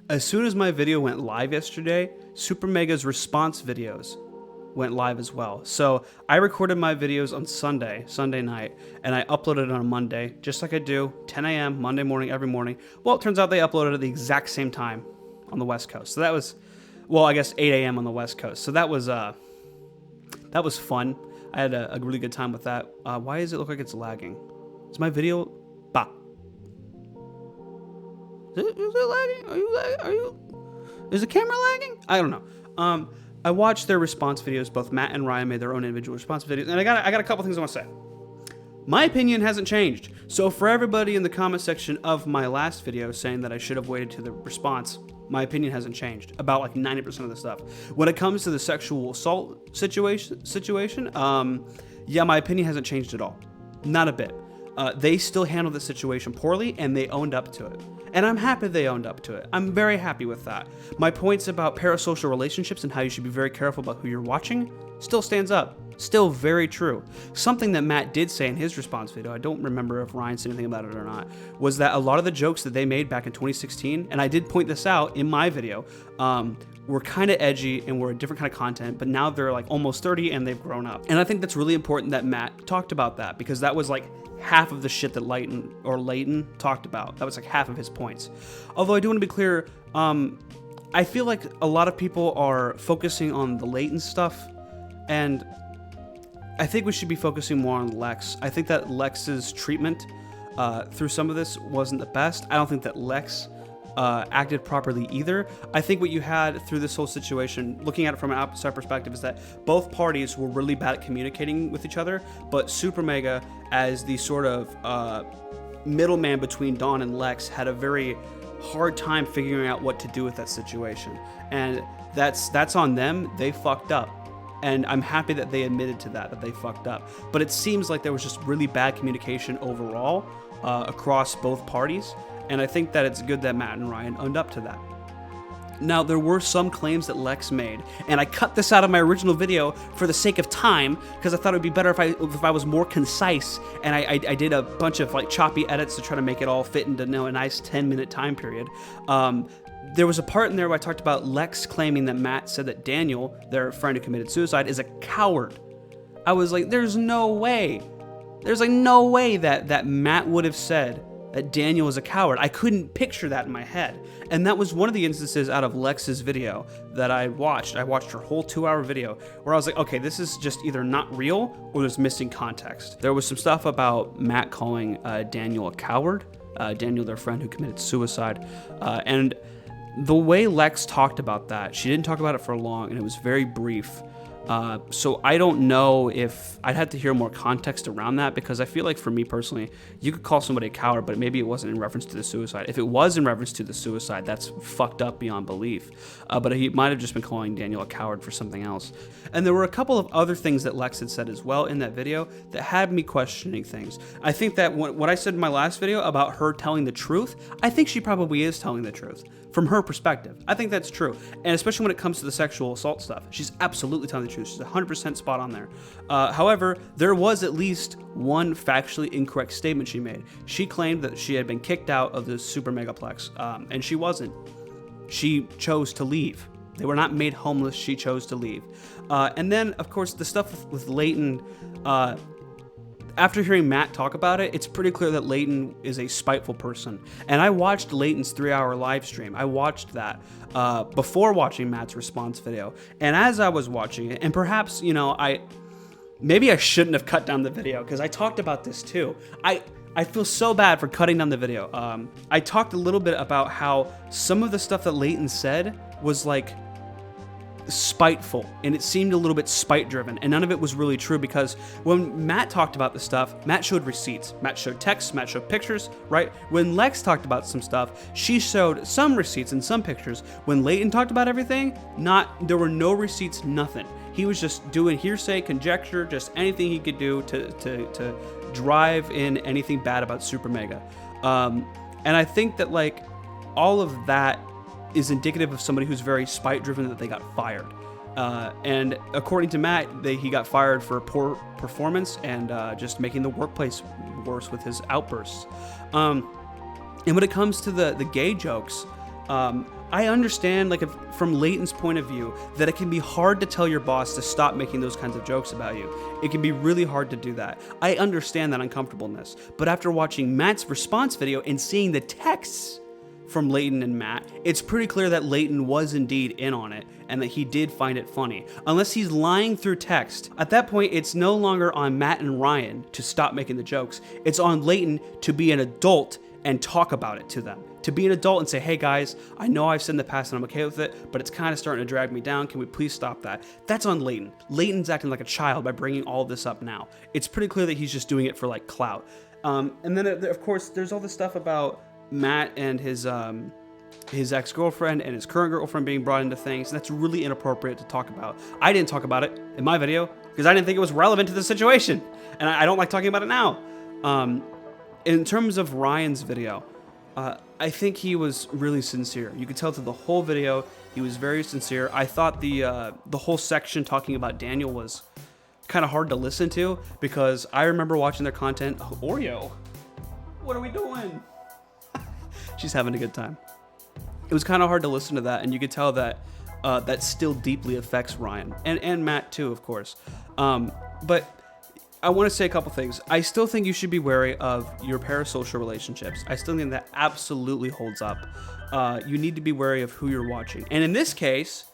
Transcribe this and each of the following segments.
As soon as my video went live yesterday, Supermega's response videos went live as well. So I recorded my videos on Sunday night, and I uploaded it on Monday, just like I do, 10 a.m. Monday morning, every morning. Well, it turns out they uploaded at the exact same time on the West Coast. So that was, well, I guess 8 a.m. on the West Coast. So that was fun. I had a really good time with that. Why does it look like it's lagging? Is my video... Bah. Is it lagging? Are you? Is the camera lagging? I don't know. I watched their response videos. Both Matt and Ryan made their own individual response videos, and I got a couple things I want to say. My opinion hasn't changed. So for everybody in the comment section of my last video saying that I should have waited to the response, my opinion hasn't changed about like 90% of the stuff. When it comes to the sexual assault situation, yeah, my opinion hasn't changed at all. Not a bit. They still handled the situation poorly, and they owned up to it. And I'm happy they owned up to it. I'm very happy with that. My points about parasocial relationships and how you should be very careful about who you're watching still stands up. Still very true. Something that Matt did say in his response video, I don't remember if Ryan said anything about it or not, was that a lot of the jokes that they made back in 2016, and I did point this out in my video, were kind of edgy and were a different kind of content, but now they're like almost 30 and they've grown up. And I think that's really important that Matt talked about that, because that was like half of the shit that Leighton talked about. That was like half of his points. Although I do want to be clear, I feel like a lot of people are focusing on the Leighton stuff, and I think we should be focusing more on Lex. I think that Lex's treatment through some of this wasn't the best. I don't think that Lex acted properly either. I think what you had through this whole situation, looking at it from an outside perspective, is that both parties were really bad at communicating with each other, but Supermega, as the sort of middleman between Dawn and Lex, had a very hard time figuring out what to do with that situation. And that's on them. They fucked up. And I'm happy that they admitted to that they fucked up. But it seems like there was just really bad communication overall across both parties. And I think that it's good that Matt and Ryan owned up to that. Now, there were some claims that Lex made, and I cut this out of my original video for the sake of time, because I thought it would be better if I was more concise, and I did a bunch of like choppy edits to try to make it all fit into a nice 10-minute time period. There was a part in there where I talked about Lex claiming that Matt said that Daniel, their friend who committed suicide, is a coward. I was like, there's no way. There's like no way that Matt would have said that Daniel is a coward. I couldn't picture that in my head. And that was one of the instances out of Lex's video that I watched. I watched her whole 2-hour video where I was like, okay, this is just either not real or there's missing context. There was some stuff about Matt calling Daniel a coward, Daniel, their friend who committed suicide. And the way Lex talked about that, she didn't talk about it for long, and it was very brief. So I don't know if I'd have to hear more context around that, because I feel like for me personally, you could call somebody a coward, but maybe it wasn't in reference to the suicide. If it was in reference to the suicide, that's fucked up beyond belief. But he might have just been calling Daniel a coward for something else. And there were a couple of other things that Lex had said as well in that video that had me questioning things. I think that what I said in my last video about her telling the truth, I think she probably is telling the truth from her perspective. I think that's true. And especially when it comes to the sexual assault stuff, she's absolutely telling the truth. She's 100% spot on there. However, there was at least one factually incorrect statement she made. She claimed that she had been kicked out of the Supermegaplex, and she wasn't. She chose to leave. They were not made homeless. She chose to leave. And then, of course, the stuff with Leighton, after hearing Matt talk about it, it's pretty clear that Leighton is a spiteful person. And I watched Leighton's 3-hour live stream. I watched that before watching Matt's response video. And as I was watching it, and perhaps, maybe I shouldn't have cut down the video, because I talked about this too. I feel so bad for cutting down the video. I talked a little bit about how some of the stuff that Leighton said was like spiteful, and it seemed a little bit spite driven, and none of it was really true, because when Matt talked about the stuff, Matt showed receipts, Matt showed texts, Matt showed pictures, right? When Lex talked about some stuff, she showed some receipts and some pictures. When Leighton talked about everything, there were no receipts, nothing. He was just doing hearsay, conjecture, just anything he could do to drive in anything bad about Supermega. And I think that like all of that is indicative of somebody who's very spite driven, that they got fired. And according to Matt, he got fired for poor performance and just making the workplace worse with his outbursts. And when it comes to the gay jokes, I understand, like, from Leighton's point of view, that it can be hard to tell your boss to stop making those kinds of jokes about you. It can be really hard to do that. I understand that uncomfortableness. But after watching Matt's response video and seeing the texts from Leighton and Matt, it's pretty clear that Leighton was indeed in on it and that he did find it funny. Unless he's lying through text, at that point, it's no longer on Matt and Ryan to stop making the jokes. It's on Leighton to be an adult and talk about it to them. To be an adult and say, hey guys, I know I've said in the past and I'm okay with it, but it's kind of starting to drag me down. Can we please stop that? That's on Leighton. Leighton's acting like a child by bringing all of this up now. It's pretty clear that he's just doing it for like clout. And then of course, there's all this stuff about Matt and his ex-girlfriend and his current girlfriend being brought into things. That's really inappropriate to talk about. I didn't talk about it in my video because I didn't think it was relevant to the situation. And I don't like talking about it now. In terms of Ryan's video, I think he was really sincere. You could tell through the whole video, he was very sincere. I thought the whole section talking about Daniel was kind of hard to listen to because I remember watching their content. Oh, Oreo, what are we doing? She's having a good time. It was kind of hard to listen to that, and you could tell that that still deeply affects Ryan and Matt too, of course. But I want to say a couple things. I still think you should be wary of your parasocial relationships. I still think that absolutely holds up. You need to be wary of who you're watching, and in this case,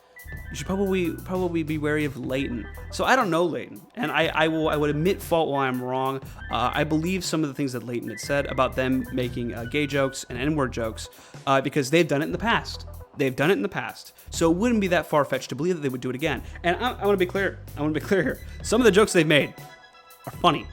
you should probably be wary of Leighton. So I don't know Leighton, and I would admit fault while I'm wrong. I believe some of the things that Leighton had said about them making gay jokes and N-word jokes because they've done it in the past. They've done it in the past. So it wouldn't be that far-fetched to believe that they would do it again. And I want to be clear. here. Some of the jokes they've made are funny.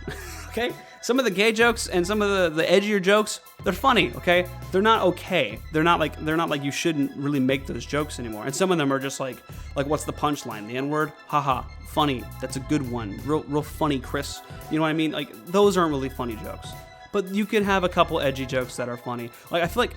Okay? Some of the gay jokes and some of the edgier jokes, they're funny, okay? They're not okay. They're not like you shouldn't really make those jokes anymore. And some of them are just like what's the punchline? The N-word? Haha, funny. That's a good one. Real funny, Chris. You know what I mean? Like, those aren't really funny jokes. But you can have a couple edgy jokes that are funny. Like, I feel like,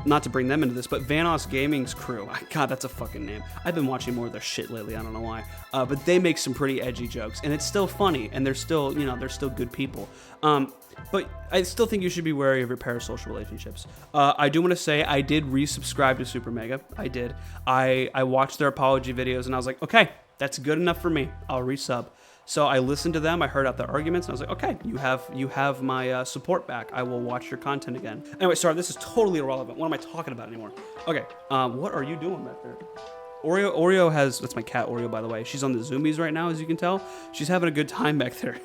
not to bring them into this, but Vanoss Gaming's crew. God, that's a fucking name. I've been watching more of their shit lately. I don't know why. But they make some pretty edgy jokes, and it's still funny, and they're still good people. But I still think you should be wary of your parasocial relationships. I do want to say I did resubscribe to Supermega. I did. I watched their apology videos, and I was like, okay, that's good enough for me. I'll resub. So I listened to them, I heard out their arguments, and I was like, okay, you have my support back. I will watch your content again. Anyway, sorry, this is totally irrelevant. What am I talking about anymore? Okay, what are you doing back there? Oreo has, that's my cat Oreo, by the way. She's on the zoomies right now, as you can tell. She's having a good time back there.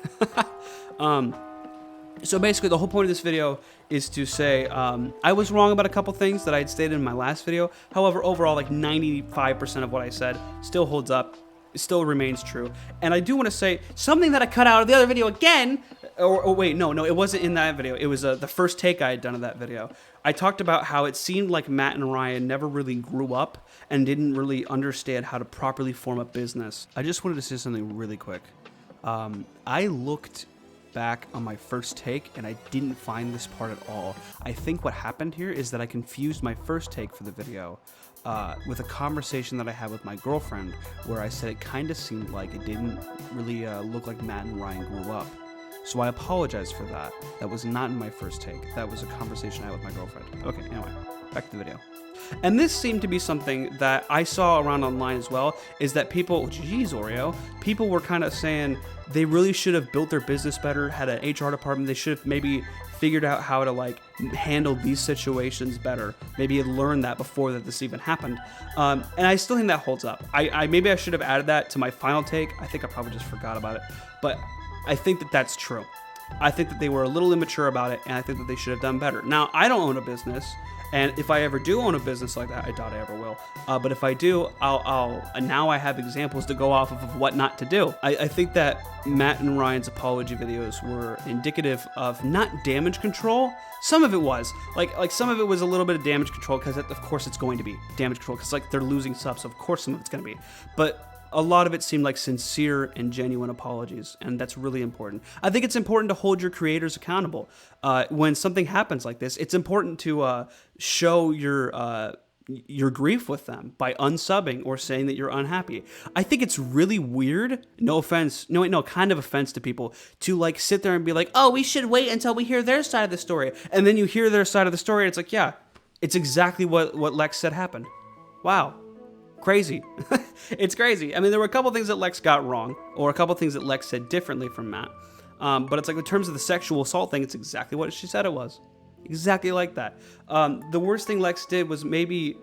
So basically, the whole point of this video is to say I was wrong about a couple things that I had stated in my last video. However, overall, like 95% of what I said still holds up. It still remains true. And I do want to say something that I cut out of the other video again. Wait, no, it wasn't in that video. It was the first take I had done of that video. I talked about how it seemed like Matt and Ryan never really grew up and didn't really understand how to properly form a business. I just wanted to say something really quick. I looked back on my first take and I didn't find this part at all. I think what happened here is that I confused my first take for the video with a conversation that I had with my girlfriend where I said it kind of seemed like it didn't really look like Matt and Ryan grew up. So I apologize for that. That was not in my first take. That was a conversation I had with my girlfriend. Okay, anyway, back to the video. And this seemed to be something that I saw around online as well, is that people, geez, Oreo, people were kind of saying they really should have built their business better, had an HR department, they should have maybe figured out how to like handle these situations better. Maybe had learned that before that this even happened. And I still think that holds up. Maybe I should have added that to my final take. I think I probably just forgot about it. But I think that that's true. I think that they were a little immature about it, and I think that they should have done better. Now, I don't own a business, and if I ever do own a business like that, I doubt I ever will. But if I do, now I have examples to go off of what not to do. I think that Matt and Ryan's apology videos were indicative of not damage control. Some of it was like some of it was a little bit of damage control because of course it's going to be damage control because like they're losing subs, so of course some of it's going to be. But a lot of it seemed like sincere and genuine apologies, and that's really important. I think it's important to hold your creators accountable. When something happens like this, it's important to show your grief with them by unsubbing or saying that you're unhappy. I think it's really weird, kind of offense to people, to like sit there and be like, oh, we should wait until we hear their side of the story. And then you hear their side of the story, and it's like, yeah, It's exactly what Lex said happened. Wow. Crazy. It's crazy. I mean, there were a couple things that Lex got wrong, or a couple things that Lex said differently from Matt. But it's like in terms of the sexual assault thing, it's exactly what she said it was. Exactly like that. The worst thing Lex did was maybe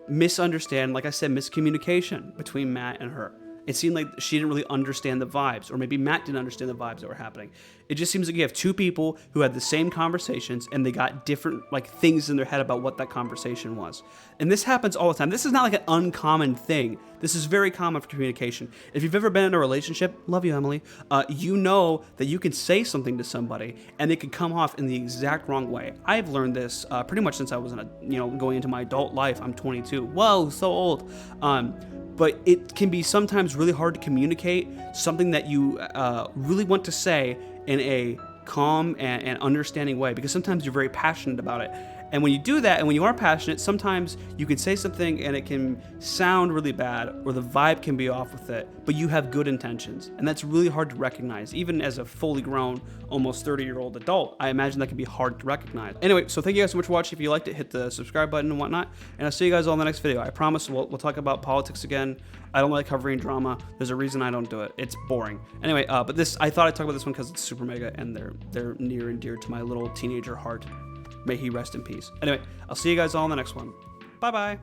misunderstand, like I said, miscommunication between Matt and her. It seemed like she didn't really understand the vibes, or maybe Matt didn't understand the vibes that were happening. It just seems like you have two people who had the same conversations and they got different like things in their head about what that conversation was. And this happens all the time. This is not like an uncommon thing. This is very common for communication. If you've ever been in a relationship, love you, Emily, you know that you can say something to somebody and it can come off in the exact wrong way. I've learned this pretty much since I was going into my adult life. I'm 22. Whoa, so old. But it can be sometimes really hard to communicate something that you really want to say in a calm and understanding way, because sometimes you're very passionate about it. And when you do that, and when you are passionate, sometimes you can say something and it can sound really bad, or the vibe can be off with it, but you have good intentions. And that's really hard to recognize. Even as a fully grown, almost 30-year-old adult, I imagine that can be hard to recognize. Anyway, so thank you guys so much for watching. If you liked it, hit the subscribe button and whatnot. And I'll see you guys all in the next video. I promise we'll talk about politics again. I don't like covering drama. There's a reason I don't do it. It's boring. Anyway, but I thought I'd talk about this one because it's Supermega and they're near and dear to my little teenager heart. May he rest in peace. Anyway, I'll see you guys all in the next one. Bye-bye.